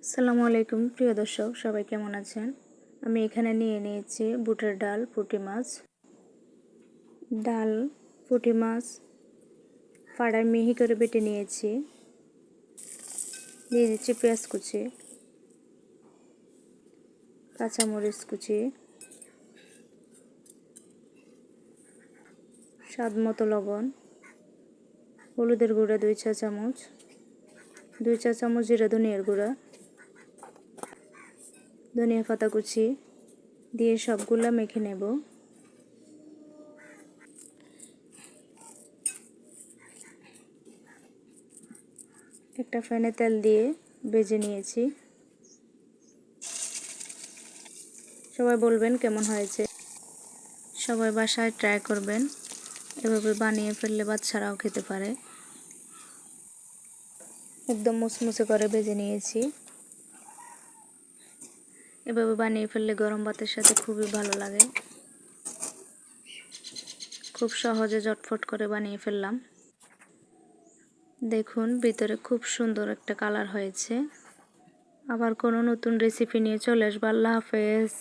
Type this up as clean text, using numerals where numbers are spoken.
আসসালামু আলাইকুম প্রিয় দর্শক, সবাই কেমন আছেন? আমি এখানে নিয়ে নিয়েছি বুটের ডাল, পুঁটি মাছ। ডাল, পুঁটি মাছ ফাড়ায় মিহি করে বেটে নিয়েছি। দিয়ে দিচ্ছি পেঁয়াজ কুচি, কাঁচামরিচ কুচি, স্বাদ মতো লবণ, হলুদের গুঁড়া 2 চা চামচ, 2 চা চামচ জিরা ধনিয়ার গুঁড়া, ধনিয়া পাতা কুচি দিয়ে সবগুলা মেখে নেব। একটা প্যানে তেল দিয়ে ভেজে নিয়েছি। সবাই বলবেন কেমন হয়েছে। সবাই বাসায় ট্রাই করবেন, এভাবে বানিয়ে ফেললে বাচ্চারাও খেতে পারে। একদম মুচমুচে করে ভেজে নিয়েছি। এভাবে বানিয়ে ফেললে গরম ভাতের সাথে খুবই ভালো লাগে। খুব সহজে ঝটফট করে বানিয়ে ফেললাম। দেখুন ভিতরে খুব সুন্দর একটা কালার হয়েছে। আবার কোনো নতুন রেসিপি নিয়ে চলে আসবো। আল্লাহ হাফেজ।